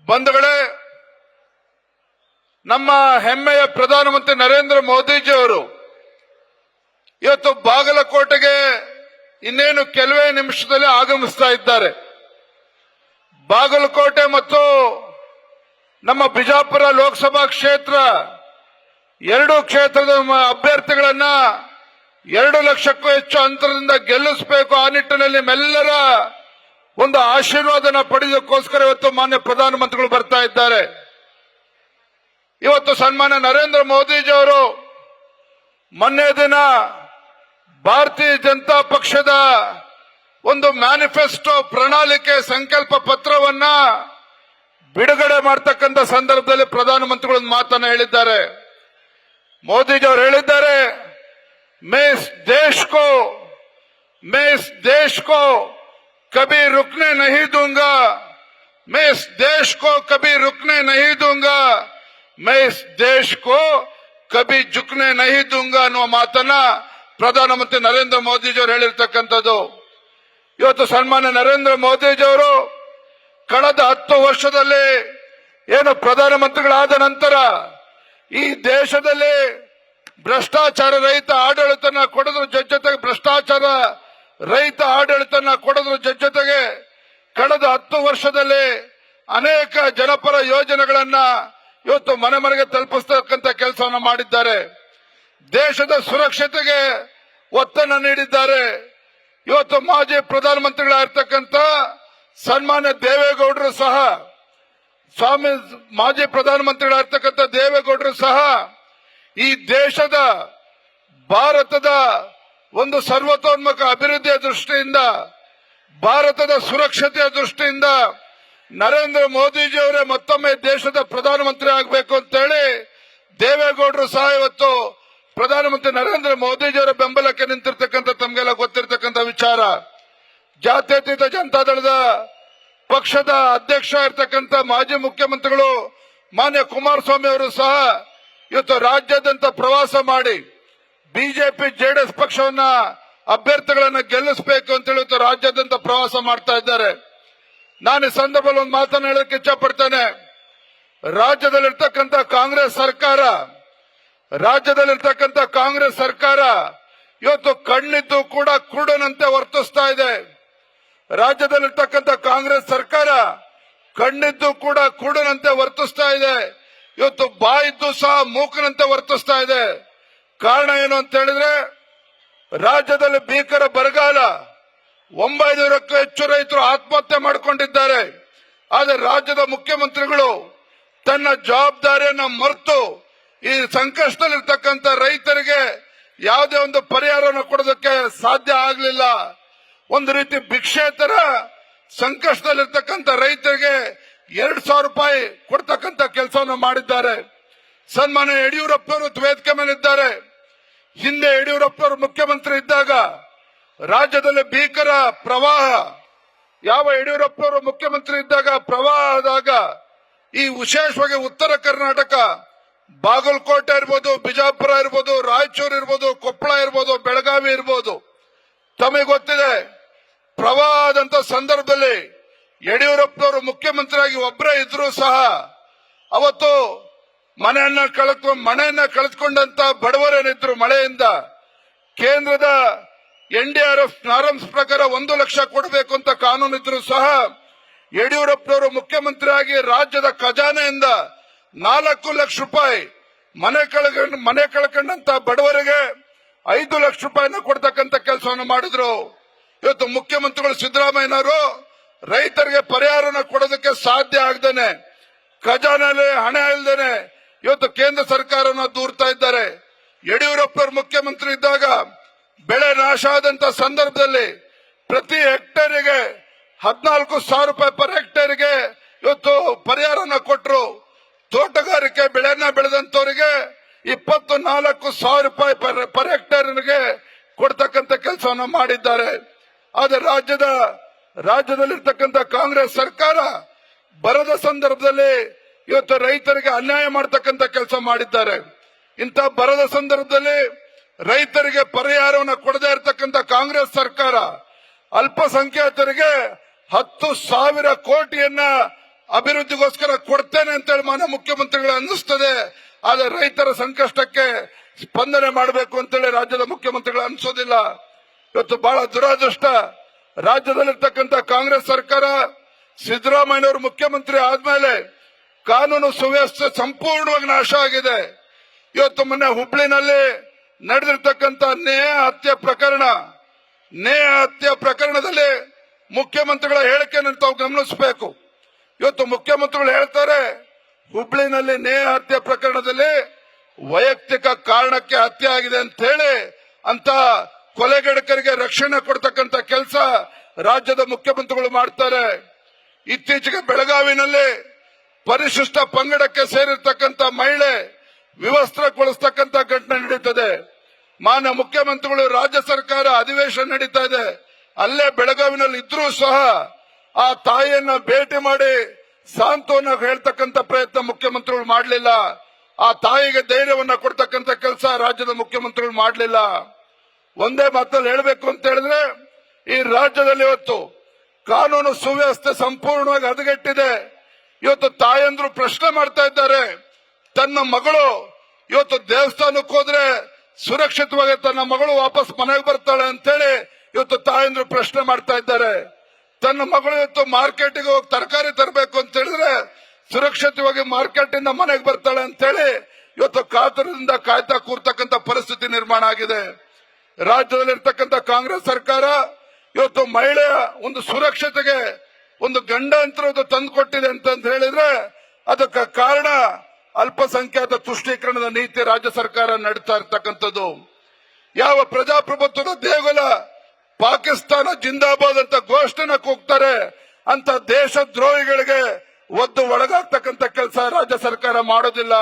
ಬಂಧುಗಳೇ, ನಮ್ಮ ಹೆಮ್ಮೆಯ ಪ್ರಧಾನಮಂತ್ರಿ ನರೇಂದ್ರ ಮೋದಿಜಿಯವರು ಇವತ್ತು ಬಾಗಲಕೋಟೆಗೆ ಇನ್ನೇನು ಕೆಲವೇ ನಿಮಿಷದಲ್ಲಿ ಆಗಮಿಸ್ತಾ ಇದ್ದಾರೆ. ಬಾಗಲಕೋಟೆ ಮತ್ತು ನಮ್ಮ ಬಿಜಾಪುರ ಲೋಕಸಭಾ ಕ್ಷೇತ್ರ ಎರಡೂ ಕ್ಷೇತ್ರದ ಅಭ್ಯರ್ಥಿಗಳನ್ನ 2 ಲಕ್ಷಕ್ಕೂ ಹೆಚ್ಚು ಅಂತರದಿಂದ ಗೆಲ್ಲಿಸಬೇಕು. ಆ ನಿಟ್ಟಿನಲ್ಲಿ ನಮ್ಮೆಲ್ಲರ ಒಂದು ಆಶೀರ್ವಾದನ ಪಡೆಯೋದಕ್ಕೋಸ್ಕರ ಇವತ್ತು ಮಾನ್ಯ ಪ್ರಧಾನಮಂತ್ರಿಗಳು ಬರ್ತಾ ಇದ್ದಾರೆ. ಇವತ್ತು ಸನ್ಮಾನ್ಯ ನರೇಂದ್ರ ಮೋದಿಜಿಯವರು ಮೊನ್ನೆ ದಿನ ಭಾರತೀಯ ಜನತಾ ಪಕ್ಷದ ಒಂದು ಮ್ಯಾನಿಫೆಸ್ಟೋ ಪ್ರಣಾಳಿಕೆ ಸಂಕಲ್ಪ ಪತ್ರವನ್ನ ಬಿಡುಗಡೆ ಮಾಡತಕ್ಕಂಥ ಸಂದರ್ಭದಲ್ಲಿ ಪ್ರಧಾನಮಂತ್ರಿಗಳು ಒಂದು ಮಾತನ್ನ ಹೇಳಿದ್ದಾರೆ. ಮೋದಿಜಿಯವರು ಹೇಳಿದ್ದಾರೆ, मैं इस देश को कभी रुकने नहीं दूंगा, मैं इस देश को कभी रुकने नहीं दूंगा, मैं इस देश को कभी झुकने नहीं दूंगा ಅನ್ನುವ ಮಾತನ್ನ ಪ್ರಧಾನಮಂತ್ರಿ ನರೇಂದ್ರ ಮೋದಿಜಿಯವರು ಹೇಳಿರ್ತಕ್ಕಂಥದ್ದು. ಇವತ್ತು ಸನ್ಮಾನ್ಯ ನರೇಂದ್ರ ಮೋದಿಜಿಯವರು ಕಳೆದ 10 ವರ್ಷದಲ್ಲಿ ಏನು ಪ್ರಧಾನಮಂತ್ರಿಗಳಾದ ನಂತರ ಈ ದೇಶದಲ್ಲಿ ಭ್ರಷ್ಟಾಚಾರ ರಹಿತ ಆಡಳಿತನ ಕೊಡೋದ್ರ ಜೊತೆಗೆ ಭ್ರಷ್ಟಾಚಾರ ರಹಿತ ಆಡಳಿತನ ಕೊಡೋದ್ರ ಜೊತೆಗೆ ಕಳೆದ 10 ವರ್ಷದಲ್ಲಿ ಅನೇಕ ಜನಪರ ಯೋಜನೆಗಳನ್ನ ಇವತ್ತು ಮನೆ ಮನೆಗೆ ತಲುಪಿಸ್ತಕ್ಕಂಥ ಕೆಲಸವನ್ನು ಮಾಡಿದ್ದಾರೆ. ದೇಶದ ಸುರಕ್ಷತೆಗೆ ಒತ್ತನ್ನು ನೀಡಿದ್ದಾರೆ. ಇವತ್ತು ಮಾಜಿ ಪ್ರಧಾನಮಂತ್ರಿಗಳಾಗಿರ್ತಕ್ಕಂಥ ಸನ್ಮಾನ್ಯ ದೇವೇಗೌಡರು ಸಹ ಮಾಜಿ ಪ್ರಧಾನಮಂತ್ರಿಗಳಾಗಿರ್ತಕ್ಕಂಥ ದೇವೇಗೌಡರು ಸಹ ಈ ದೇಶದ ಭಾರತದ ಒಂದು ಸರ್ವತೋನ್ಮುಖ ಅಭಿವೃದ್ಧಿಯ ದೃಷ್ಟಿಯಿಂದ, ಭಾರತದ ಸುರಕ್ಷತೆಯ ದೃಷ್ಟಿಯಿಂದ ನರೇಂದ್ರ ಮೋದಿಜಿಯವರೇ ಮತ್ತೊಮ್ಮೆ ದೇಶದ ಪ್ರಧಾನಮಂತ್ರಿ ಆಗಬೇಕು ಅಂತೇಳಿ ದೇವೇಗೌಡರು ಸಹ ಇವತ್ತು ಪ್ರಧಾನಮಂತ್ರಿ ನರೇಂದ್ರ ಮೋದಿಜಿಯವರ ಬೆಂಬಲಕ್ಕೆ ನಿಂತಿರ್ತಕ್ಕಂಥ ತಮಗೆಲ್ಲ ಗೊತ್ತಿರತಕ್ಕಂಥ ವಿಚಾರ. ಜಾತ್ಯತೀತ ಜನತಾದಳದ ಪಕ್ಷದ ಅಧ್ಯಕ್ಷ ಇರತಕ್ಕಂಥ ಮಾಜಿ ಮುಖ್ಯಮಂತ್ರಿಗಳು ಮಾನ್ಯ ಕುಮಾರಸ್ವಾಮಿ ಅವರು ಸಹ ಇವತ್ತು ರಾಜ್ಯಾದ್ಯಂತ ಪ್ರವಾಸ ಮಾಡಿ ಬಿಜೆಪಿ ಜೆಡಿಎಸ್ ಪಕ್ಷವನ್ನ ಅಭ್ಯರ್ಥಿಗಳನ್ನ ಗೆಲ್ಲಿಸಬೇಕು ಅಂತ ಹೇಳಿ ರಾಜ್ಯಾದ್ಯಂತ ಪ್ರವಾಸ ಮಾಡ್ತಾ ಇದ್ದಾರೆ. ನಾನು ಈ ಸಂದರ್ಭದಲ್ಲಿ ಒಂದು ಮಾತನ್ನು ಹೇಳಕ್ಕೆ ಇಚ್ಛ ಪಡ್ತೇನೆ. ರಾಜ್ಯದಲ್ಲಿರ್ತಕ್ಕಂಥ ಕಾಂಗ್ರೆಸ್ ಸರ್ಕಾರ ಇವತ್ತು ಕಣ್ಣಿದ್ದು ಕೂಡ ಕುರುಡನಂತೆ ವರ್ತಿಸ್ತಾ ಇದೆ. ರಾಜ್ಯದಲ್ಲಿರ್ತಕ್ಕಂಥ ಕಾಂಗ್ರೆಸ್ ಸರ್ಕಾರ ಕಣ್ಣಿದ್ದು ಕೂಡ ಕುರುಡನಂತೆ ವರ್ತಿಸ್ತಾ ಇದೆ. ಇವತ್ತು ಬಾಯಿದ್ದು ಸಹ ಮೂಕನಂತೆ ವರ್ತಿಸ್ತಾ ಇದೆ. ಕಾರಣ ಏನು ಅಂತ ಹೇಳಿದ್ರೆ, ರಾಜ್ಯದಲ್ಲಿ ಭೀಕರ ಬರಗಾಲ, 900ಕ್ಕೂ ಹೆಚ್ಚು ರೈತರು ಆತ್ಮಹತ್ಯೆ ಮಾಡಿಕೊಂಡಿದ್ದಾರೆ. ಆದರೆ ರಾಜ್ಯದ ಮುಖ್ಯಮಂತ್ರಿಗಳು ತನ್ನ ಜವಾಬ್ದಾರಿಯನ್ನ ಮರೆತು ಈ ಸಂಕಷ್ಟದಲ್ಲಿರ್ತಕ್ಕಂಥ ರೈತರಿಗೆ ಯಾವುದೇ ಒಂದು ಪರಿಹಾರವನ್ನು ಕೊಡೋದಕ್ಕೆ ಸಾಧ್ಯ ಆಗಲಿಲ್ಲ. ಒಂದು ರೀತಿ ಭಿಕ್ಷೆ ತರ ಸಂಕಷ್ಟದಲ್ಲಿರ್ತಕ್ಕಂಥ ರೈತರಿಗೆ 2,000 ರೂಪಾಯಿ ಕೊಡ್ತಕ್ಕಂಥ ಕೆಲಸವನ್ನು ಮಾಡಿದ್ದಾರೆ. ಸನ್ಮಾನ್ಯ ಯಡಿಯೂರಪ್ಪನವರು ವೇದಿಕೆ ಮೇಲಿದ್ದಾರೆ. ಹಿಂದೆ ಯಡಿಯೂರಪ್ಪನವರು ಮುಖ್ಯಮಂತ್ರಿ ಇದ್ದಾಗ ರಾಜ್ಯದಲ್ಲಿ ಭೀಕರ ಪ್ರವಾಹ, ಯಾವ ಯಡಿಯೂರಪ್ಪನವರು ಮುಖ್ಯಮಂತ್ರಿ ಇದ್ದಾಗ ಪ್ರವಾಹ ಆದಾಗ ಈ ವಿಶೇಷವಾಗಿ ಉತ್ತರ ಕರ್ನಾಟಕ, ಬಾಗಲಕೋಟೆ ಇರ್ಬೋದು, ಬಿಜಾಪುರ ಇರ್ಬೋದು, ರಾಯಚೂರು ಇರ್ಬೋದು, ಕೊಪ್ಪಳ ಇರ್ಬೋದು, ಬೆಳಗಾವಿ ಇರ್ಬೋದು, ತಮಗೆ ಗೊತ್ತಿದೆ ಪ್ರವಾಹ ಆದಂತ ಸಂದರ್ಭದಲ್ಲಿ ಯಡಿಯೂರಪ್ಪನವರು ಮುಖ್ಯಮಂತ್ರಿಯಾಗಿ ಒಬ್ಬರೇ ಇದ್ರೂ ಸಹ ಅವತ್ತು ಮನೆಯನ್ನ ಕಳೆದುಕೊಂಡಂತ ಬಡವರೇನಿದ್ರು ಮಳೆಯಿಂದ ಕೇಂದ್ರದ NDRF ನಾರ್ಮ್ಸ್ ಪ್ರಕಾರ 1 ಲಕ್ಷ ಕೊಡಬೇಕು ಅಂತ ಕಾನೂನು ಇದ್ರು ಸಹ ಯಡಿಯೂರಪ್ಪನವರು ಮುಖ್ಯಮಂತ್ರಿಯಾಗಿ ರಾಜ್ಯದ ಖಜಾನೆಯಿಂದ 4 ಲಕ್ಷ ರೂಪಾಯಿ ಮನೆ ಕಳ್ಕೊಂಡಂತ ಬಡವರಿಗೆ 5 ಲಕ್ಷ ರೂಪಾಯಿನ ಕೊಡ್ತಕ್ಕಂಥ ಕೆಲಸವನ್ನು ಮಾಡಿದ್ರು. ಇವತ್ತು ಮುಖ್ಯಮಂತ್ರಿಗಳು ಸಿದ್ದರಾಮಯ್ಯನವರು ರೈತರಿಗೆ ಪರಿಹಾರನ ಕೊಡೋದಕ್ಕೆ ಸಾಧ್ಯ ಆಗದೇನೆ, ಖಜಾನೆಯಲ್ಲಿ ಹಣ ಇಲ್ಲದೇನೆ ಇವತ್ತು ಕೇಂದ್ರ ಸರ್ಕಾರನ ದೂರ್ತಾ ಇದ್ದಾರೆ. ಯಡಿಯೂರಪ್ಪನವರು ಮುಖ್ಯಮಂತ್ರಿ ಇದ್ದಾಗ ಬೆಳೆ ನಾಶ ಆದಂತ ಸಂದರ್ಭದಲ್ಲಿ ಪ್ರತಿ ಹೆಕ್ಟೇರಿಗೆ 14,000 ರೂಪಾಯಿ ಪರ್ ಹೆಕ್ಟೇರ್ಗೆ ಇವತ್ತು ಪರಿಹಾರನ ಕೊಟ್ಟರು. ತೋಟಗಾರಿಕೆ ಬೆಳೆಯನ್ನ ಬೆಳೆದಂತವರಿಗೆ 24,000 ರೂಪಾಯಿ ಪರ್ ಹೆಕ್ಟೇರ್ಗೆ ಕೊಡ್ತಕ್ಕಂಥ ಕೆಲಸವನ್ನು ಮಾಡಿದ್ದಾರೆ. ಆದರೆ ರಾಜ್ಯದಲ್ಲಿರ್ತಕ್ಕಂಥ ಕಾಂಗ್ರೆಸ್ ಸರ್ಕಾರ ಬರದ ಸಂದರ್ಭದಲ್ಲಿ ಇವತ್ತು ರೈತರಿಗೆ ಅನ್ಯಾಯ ಮಾಡತಕ್ಕಂಥ ಕೆಲಸ ಮಾಡಿದ್ದಾರೆ. ಇಂಥ ಬರದ ಸಂದರ್ಭದಲ್ಲಿ ರೈತರಿಗೆ ಪರಿಹಾರವನ್ನು ಕೊಡದೇ ಇರತಕ್ಕಂಥ ಕಾಂಗ್ರೆಸ್ ಸರ್ಕಾರ ಅಲ್ಪಸಂಖ್ಯಾತರಿಗೆ 10,000 ಕೋಟಿಯನ್ನ ಅಭಿವೃದ್ಧಿಗೋಸ್ಕರ ಕೊಡ್ತೇನೆ ಅಂತೇಳಿ ಮಾನ್ಯ ಮುಖ್ಯಮಂತ್ರಿಗಳು ಅನ್ನಿಸ್ತದೆ. ಆದ್ರೆ ರೈತರ ಸಂಕಷ್ಟಕ್ಕೆ ಸ್ಪಂದನೆ ಮಾಡಬೇಕು ಅಂತೇಳಿ ರಾಜ್ಯದ ಮುಖ್ಯಮಂತ್ರಿಗಳು ಅನ್ಸೋದಿಲ್ಲ. ಇವತ್ತು ಬಹಳ ದುರಾದೃಷ್ಟ, ರಾಜ್ಯದಲ್ಲಿರ್ತಕ್ಕಂಥ ಕಾಂಗ್ರೆಸ್ ಸರ್ಕಾರ ಸಿದ್ದರಾಮಯ್ಯನವರು ಮುಖ್ಯಮಂತ್ರಿ ಆದ್ಮೇಲೆ ಕಾನೂನು ಸುವ್ಯವಸ್ಥೆ ಸಂಪೂರ್ಣವಾಗಿ ನಾಶ ಆಗಿದೆ. ಇವತ್ತು ಮೊನ್ನೆ ಹುಬ್ಳಿನಲ್ಲಿ ನಡೆದಿರ್ತಕ್ಕಂಥ ನೇಹ ಹತ್ಯೆ ಪ್ರಕರಣದಲ್ಲಿ ಮುಖ್ಯಮಂತ್ರಿಗಳ ಹೇಳಿಕೆಯನ್ನು ತಾವು ಗಮನಿಸಬೇಕು. ಇವತ್ತು ಮುಖ್ಯಮಂತ್ರಿಗಳು ಹೇಳ್ತಾರೆ, ಹುಬ್ಳಿನಲ್ಲಿ ನೇಹ ಹತ್ಯೆ ಪ್ರಕರಣದಲ್ಲಿ ವೈಯಕ್ತಿಕ ಕಾರಣಕ್ಕೆ ಹತ್ಯೆ ಆಗಿದೆ ಅಂತ ಹೇಳಿ ಅಂತ ಕೊಲೆಗಡಕರಿಗೆ ರಕ್ಷಣೆ ಕೊಡ್ತಕ್ಕಂಥ ಕೆಲಸ ರಾಜ್ಯದ ಮುಖ್ಯಮಂತ್ರಿಗಳು ಮಾಡ್ತಾರೆ. ಇತ್ತೀಚೆಗೆ ಬೆಳಗಾವಿನಲ್ಲಿ ಪರಿಶಿಷ್ಟ ಪಂಗಡಕ್ಕೆ ಸೇರಿರ್ತಕ್ಕಂಥ ಮಹಿಳೆ ವಿವಸ್ತ್ರಗೊಳಿಸ್ತಕ್ಕಂಥ ಘಟನೆ ನಡೀತದೆ. ಮಾನ್ಯ ಮುಖ್ಯಮಂತ್ರಿಗಳು, ರಾಜ್ಯ ಸರ್ಕಾರ ಅಧಿವೇಶನ ನಡೀತಾ ಇದೆ, ಅಲ್ಲೇ ಬೆಳಗಾವಿನಲ್ಲಿ ಇದ್ರೂ ಸಹ ಆ ತಾಯಿಯನ್ನ ಭೇಟಿ ಮಾಡಿ ಸಾಂತ್ವನ ಹೇಳ್ತಕ್ಕಂಥ ಪ್ರಯತ್ನ ಮುಖ್ಯಮಂತ್ರಿಗಳು ಮಾಡಲಿಲ್ಲ. ಆ ತಾಯಿಗೆ ಧೈರ್ಯವನ್ನ ಕೊಡ್ತಕ್ಕಂಥ ಕೆಲಸ ರಾಜ್ಯದ ಮುಖ್ಯಮಂತ್ರಿಗಳು ಮಾಡಲಿಲ್ಲ. ಒಂದೇ ಮಾತಲ್ಲಿ ಹೇಳಬೇಕು ಅಂತ ಹೇಳಿದ್ರೆ, ಈ ರಾಜ್ಯದಲ್ಲಿ ಇವತ್ತು ಕಾನೂನು ಸುವ್ಯವಸ್ಥೆ ಸಂಪೂರ್ಣವಾಗಿ ಹದಗೆಟ್ಟಿದೆ. ಇವತ್ತು ತಾಯಂದ್ರು ಪ್ರಶ್ನೆ ಮಾಡ್ತಾ ಇದ್ದಾರೆ, ತನ್ನ ಮಗಳು ಇವತ್ತು ದೇವಸ್ಥಾನಕ್ಕೆ ಹೋದ್ರೆ ಸುರಕ್ಷಿತವಾಗಿ ತನ್ನ ಮಗಳು ವಾಪಸ್ ಮನೆಗೆ ಬರ್ತಾಳೆ ಅಂತೇಳಿ ಇವತ್ತು ತಾಯಂದ್ರು ಪ್ರಶ್ನೆ ಮಾಡ್ತಾ ಇದ್ದಾರೆ. ತನ್ನ ಮಗಳು ಇವತ್ತು ಮಾರ್ಕೆಟ್ಗೆ ಹೋಗಿ ತರಕಾರಿ ತರಬೇಕು ಅಂತ ಹೇಳಿದ್ರೆ ಸುರಕ್ಷಿತವಾಗಿ ಮಾರ್ಕೆಟ್ ಇಂದ ಮನೆಗೆ ಬರ್ತಾಳೆ ಅಂತೇಳಿ ಇವತ್ತು ಕಾತುರದಿಂದ ಕಾಯ್ತಾ ಕೂರ್ತಕ್ಕಂಥ ಪರಿಸ್ಥಿತಿ ನಿರ್ಮಾಣ ಆಗಿದೆ. ರಾಜ್ಯದಲ್ಲಿರ್ತಕ್ಕಂಥ ಕಾಂಗ್ರೆಸ್ ಸರ್ಕಾರ ಇವತ್ತು ಮಹಿಳೆಯ ಒಂದು ಸುರಕ್ಷತೆಗೆ ಒಂದು ಗಂಡಾಂತರವನ್ನು ತಂದುಕೊಟ್ಟಿದೆ ಅಂತ ಹೇಳಿದ್ರೆ ಅದಕ್ಕೆ ಕಾರಣ ಅಲ್ಪಸಂಖ್ಯಾತ ತುಷ್ಟೀಕರಣದ ನೀತಿ ರಾಜ್ಯ ಸರ್ಕಾರ ನಡೆಸ್ತಾ ಇರ್ತಕ್ಕಂಥದ್ದು. ಯಾವ ಪ್ರಜಾಪ್ರಭುತ್ವದ ದೇಗುಲ ಪಾಕಿಸ್ತಾನ ಜಿಂದಾಬಾದ್ ಅಂತ ಘೋಷಣೆ ಕೂಗ್ತಾರೆ ಅಂತ ದೇಶದ್ರೋಹಿಗಳಿಗೆ ಒದ್ದು ಒಳಗಾಗ್ತಕ್ಕಂಥ ಕೆಲಸ ರಾಜ್ಯ ಸರ್ಕಾರ ಮಾಡೋದಿಲ್ಲ.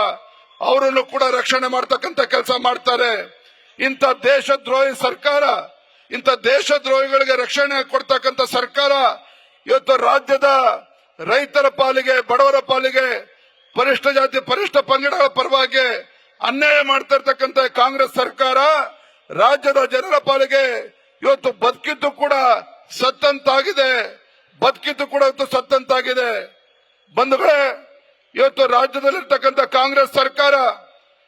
ಅವರನ್ನು ಕೂಡ ರಕ್ಷಣೆ ಮಾಡ್ತಕ್ಕಂಥ ಕೆಲಸ ಮಾಡ್ತಾರೆ. ಇಂಥ ದೇಶದ್ರೋಹಿ ಸರ್ಕಾರ, ಇಂಥ ದೇಶದ್ರೋಹಿಗಳಿಗೆ ರಕ್ಷಣೆ ಕೊಡ್ತಕ್ಕಂಥ ಸರ್ಕಾರ ಇವತ್ತು ರಾಜ್ಯದ ರೈತರ ಪಾಲಿಗೆ, ಬಡವರ ಪಾಲಿಗೆ, ಪರಿಷ್ಠ ಜಾತಿ ಪರಿಷ್ಠ ಪಂಗಡಗಳ ಪರವಾಗಿ ಅನ್ಯಾಯ ಮಾಡ್ತಾ ಇರ್ತಕ್ಕಂಥ ಕಾಂಗ್ರೆಸ್ ಸರ್ಕಾರ ರಾಜ್ಯದ ಜನರ ಪಾಲಿಗೆ ಇವತ್ತು ಬದುಕಿದ್ದು ಕೂಡ ಸತ್ತಂತಾಗಿದೆ. ಬಂಧುಗಳೇ, ಇವತ್ತು ರಾಜ್ಯದಲ್ಲಿರ್ತಕ್ಕಂಥ ಕಾಂಗ್ರೆಸ್ ಸರ್ಕಾರ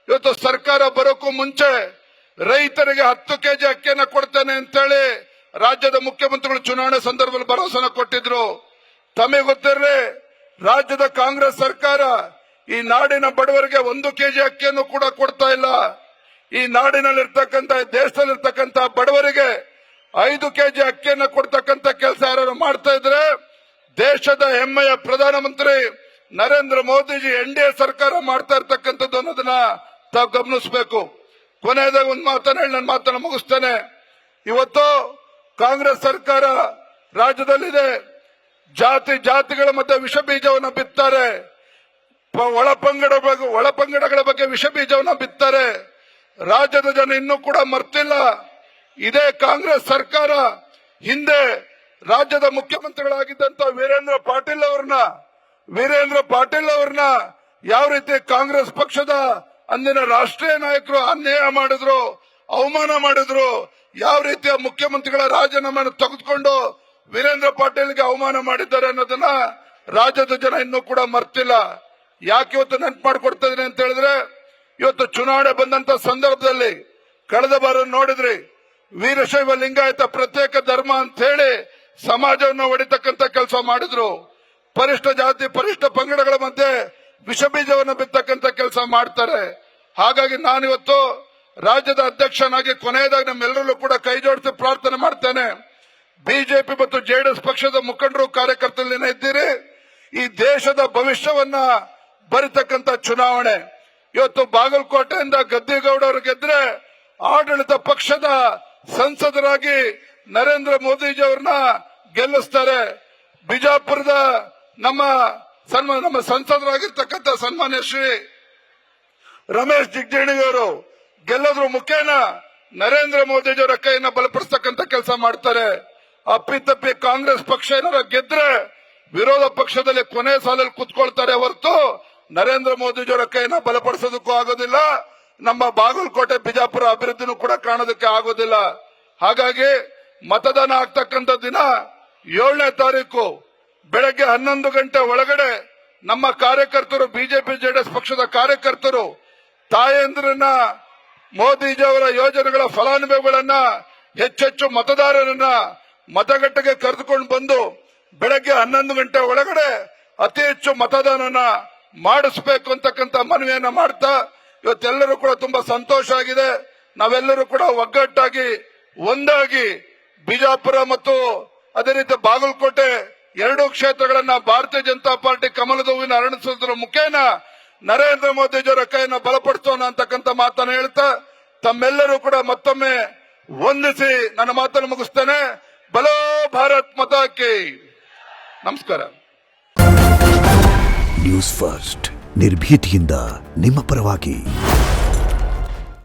ಇವತ್ತು ಸರ್ಕಾರ ಬರೋಕ್ಕೂ ಮುಂಚೆ ರೈತರಿಗೆ 10 ಕೆಜಿ ಅಕ್ಕಿಯನ್ನ ಕೊಡ್ತೇನೆ ಅಂತೇಳಿ ರಾಜ್ಯದ ಮುಖ್ಯಮಂತ್ರಿಗಳು ಚುನಾವಣೆ ಸಂದರ್ಭದಲ್ಲಿ ಭರವಸೆನ ಕೊಟ್ಟಿದ್ರು. ತಮಗೆ ಗೊತ್ತಿರಲಿ, ರಾಜ್ಯದ ಕಾಂಗ್ರೆಸ್ ಸರ್ಕಾರ ಈ ನಾಡಿನ ಬಡವರಿಗೆ 1 ಕೆಜಿ ಅಕ್ಕಿಯನ್ನು ಕೂಡ ಕೊಡ್ತಾ ಇಲ್ಲ. ಈ ನಾಡಿನಲ್ಲಿರ್ತಕ್ಕಂಥ, ದೇಶದಲ್ಲಿರ್ತಕ್ಕಂಥ ಬಡವರಿಗೆ 5 ಕೆಜಿ ಅಕ್ಕಿಯನ್ನು ಕೊಡ್ತಕ್ಕಂಥ ಕೆಲಸ ಯಾರು ಮಾಡ್ತಾ ಇದ್ರೆ ದೇಶದ ಹೆಮ್ಮೆಯ ಪ್ರಧಾನಮಂತ್ರಿ ನರೇಂದ್ರ ಮೋದಿಜಿ NDA ಸರ್ಕಾರ ಮಾಡ್ತಾ ಇರ್ತಕ್ಕಂಥದ್ದು ಅನ್ನೋದನ್ನ ತಾವು ಗಮನಿಸಬೇಕು. ಕೊನೆಯದಾಗ ಒಂದು ಮಾತನ್ನ ಹೇಳಿ ನನ್ನ ಮಾತನ್ನ ಮುಗಿಸ್ತೇನೆ. ಇವತ್ತು ಕಾಂಗ್ರೆಸ್ ಸರ್ಕಾರ ರಾಜ್ಯದಲ್ಲಿದೆ, ಜಾತಿಗಳ ಮಧ್ಯೆ ವಿಷ ಬೀಜವನ್ನು ಬಿತ್ತಾರೆ, ಒಳಪಂಗಡಗಳ ಬಗ್ಗೆ ವಿಷ ಬೀಜವನ್ನು ಬಿತ್ತಾರೆ. ರಾಜ್ಯದ ಜನ ಇನ್ನೂ ಕೂಡ ಮರ್ತಿಲ್ಲ. ಇದೇ ಕಾಂಗ್ರೆಸ್ ಸರ್ಕಾರ ಹಿಂದೆ ರಾಜ್ಯದ ಮುಖ್ಯಮಂತ್ರಿಗಳಾಗಿದ್ದಂತ ವೀರೇಂದ್ರ ಪಾಟೀಲ್ ಅವ್ರನ್ನ ಯಾವ ರೀತಿ ಕಾಂಗ್ರೆಸ್ ಪಕ್ಷದ ಅಂದಿನ ರಾಷ್ಟ್ರೀಯ ನಾಯಕರು ಅನ್ಯಾಯ ಮಾಡಿದ್ರು, ಅವಮಾನ ಮಾಡಿದ್ರು, ಯಾವ ರೀತಿಯ ಮುಖ್ಯಮಂತ್ರಿಗಳ ರಾಜೀನಾಮೆಯನ್ನು ತೆಗೆದುಕೊಂಡು ವೀರೇಂದ್ರ ಪಾಟೀಲ್ಗೆ ಅವಮಾನ ಮಾಡಿದ್ದಾರೆ ಅನ್ನೋದನ್ನ ರಾಜ್ಯದ ಜನ ಇನ್ನೂ ಕೂಡ ಮರ್ತಿಲ್ಲ. ಯಾಕೆ ಇವತ್ತು ನೆನಪು ಮಾಡಿಕೊಡ್ತಾ ಇದ್ದೀನಿ ಅಂತ ಹೇಳಿದ್ರೆ, ಇವತ್ತು ಚುನಾವಣೆ ಬಂದಂತ ಸಂದರ್ಭದಲ್ಲಿ ಕಳೆದ ಬಾರ ನೋಡಿದ್ರಿ, ವೀರಶೈವ ಲಿಂಗಾಯತ ಪ್ರತ್ಯೇಕ ಧರ್ಮ ಅಂತ ಹೇಳಿ ಸಮಾಜವನ್ನು ಹೊಡಿತಕ್ಕಂತ ಕೆಲಸ ಮಾಡಿದ್ರು. ಪರಿಷ್ಠ ಜಾತಿ ಪರಿಷ್ಠ ಪಂಗಡಗಳ ಮಧ್ಯೆ ವಿಷ ಬೀಜವನ್ನು ಬಿತ್ತಕ್ಕಂತ ಕೆಲಸ ಮಾಡ್ತಾರೆ. ಹಾಗಾಗಿ ನಾನಿವತ್ತು ರಾಜ್ಯದ ಅಧ್ಯಕ್ಷನಾಗಿ ಕೊನೆಯದಾಗಿ ನಮ್ಮೆಲ್ಲರಲ್ಲೂ ಕೂಡ ಕೈ ಜೋಡಿಸಿ ಪ್ರಾರ್ಥನೆ ಮಾಡ್ತೇನೆ. ಬಿಜೆಪಿ ಮತ್ತು ಜೆಡಿಎಸ್ ಪಕ್ಷದ ಮುಖಂಡರು, ಕಾರ್ಯಕರ್ತರು ಇದ್ದೀರಿ, ಈ ದೇಶದ ಭವಿಷ್ಯವನ್ನ ಬರಿತಕ್ಕಂತ ಚುನಾವಣೆ. ಇವತ್ತು ಬಾಗಲಕೋಟೆಯಿಂದ ಗದ್ದಿಗೌಡ ಅವರು ಗೆದ್ರೆ ಆಡಳಿತ ಪಕ್ಷದ ಸಂಸದರಾಗಿ ನರೇಂದ್ರ ಮೋದಿಜಿ ಅವ್ರನ್ನ ಗೆಲ್ಲಿಸ್ತಾರೆ. ಬಿಜಾಪುರದ ನಮ್ಮ ಸಂಸದರಾಗಿರ್ತಕ್ಕಂಥ ಸನ್ಮಾನ್ಯ ಶ್ರೀ ರಮೇಶ್ ಜಿಗಜಿಣಗಿ ಅವರು ಗೆಲ್ಲೋದ್ರ ಮುಖೇನ ನರೇಂದ್ರ ಮೋದಿಜಿಯವರ ಕೈಯನ್ನ ಬಲಪಡಿಸ್ತಕ್ಕಂಥ ಕೆಲಸ ಮಾಡ್ತಾರೆ. ಅಪ್ಪಿತಪ್ಪಿ ಕಾಂಗ್ರೆಸ್ ಪಕ್ಷ ಏನಾರ ಗೆದ್ರೆ ವಿರೋಧ ಪಕ್ಷದಲ್ಲಿ ಕೊನೆ ಸಾಲಲ್ಲಿ ಕುತ್ಕೊಳ್ತಾರೆ ಹೊರತು ನರೇಂದ್ರ ಮೋದಿಜಿಯವರ ಕೈಯನ್ನ ಬಲಪಡಿಸೋದಕ್ಕೂ ಆಗೋದಿಲ್ಲ. ನಮ್ಮ ಬಾಗಲಕೋಟೆ ಬಿಜಾಪುರ ಅಭಿವೃದ್ಧಿನೂ ಕೂಡ ಕಾಣೋದಕ್ಕೆ ಆಗೋದಿಲ್ಲ. ಹಾಗಾಗಿ ಮತದಾನ ಆಗ್ತಕ್ಕಂಥ ದಿನ 7ನೇ ತಾರೀಕು ಬೆಳಗ್ಗೆ 11 ಗಂಟೆ ಒಳಗಡೆ ನಮ್ಮ ಕಾರ್ಯಕರ್ತರು, ಬಿಜೆಪಿ ಜೆಡಿಎಸ್ ಪಕ್ಷದ ಕಾರ್ಯಕರ್ತರು ತಾಯಂದ್ರನ್ನ, ಮೋದಿಜಿಯವರ ಯೋಜನೆಗಳ ಫಲಾನುಭವಿಗಳನ್ನ, ಹೆಚ್ಚೆಚ್ಚು ಮತದಾರರನ್ನ ಮತಗಟ್ಟೆಗೆ ಕರೆದುಕೊಂಡು ಬಂದು ಬೆಳಗ್ಗೆ 11 ಗಂಟೆ ಒಳಗಡೆ ಅತಿ ಹೆಚ್ಚು ಮತದಾನನ ಮಾಡಿಸಬೇಕು ಅಂತಕ್ಕಂಥ ಮನವಿಯನ್ನ ಮಾಡ್ತಾ ಇವತ್ತೆಲ್ಲರೂ ಕೂಡ ತುಂಬಾ ಸಂತೋಷ ಆಗಿದೆ. ನಾವೆಲ್ಲರೂ ಕೂಡ ಒಗ್ಗಟ್ಟಾಗಿ ಒಂದಾಗಿ ಬಿಜಾಪುರ ಮತ್ತು ಅದೇ ರೀತಿ ಬಾಗಲಕೋಟೆ 2 ಕ್ಷೇತ್ರಗಳನ್ನ ಭಾರತೀಯ ಜನತಾ ಪಾರ್ಟಿ ಕಮಲದ ಹೂವಿನ ಅರಳಿಸೋದ್ರ ಮುಖೇನ ನರೇಂದ್ರ ಮೋದಿಜಿಯವರ ಕೈಯನ್ನು ಬಲಪಡಿಸೋಣ ಅಂತಕ್ಕಂಥ ಮಾತನ್ನು ಹೇಳ್ತಾ ತಮ್ಮೆಲ್ಲರೂ ಕೂಡ ಮತ್ತೊಮ್ಮೆ ವಂದಿಸಿ ನನ್ನ ಮಾತನ್ನು ಮುಗಿಸ್ತೇನೆ. ಬಲೋ ಭಾರತ್ ಮಾತಾ ಕಿ. ನಮಸ್ಕಾರ. ನ್ಯೂಸ್ ಫಸ್ಟ್ ನಿರ್ಭೀತಿಯಿಂದ ನಿಮ್ಮ ಪರವಾಗಿ.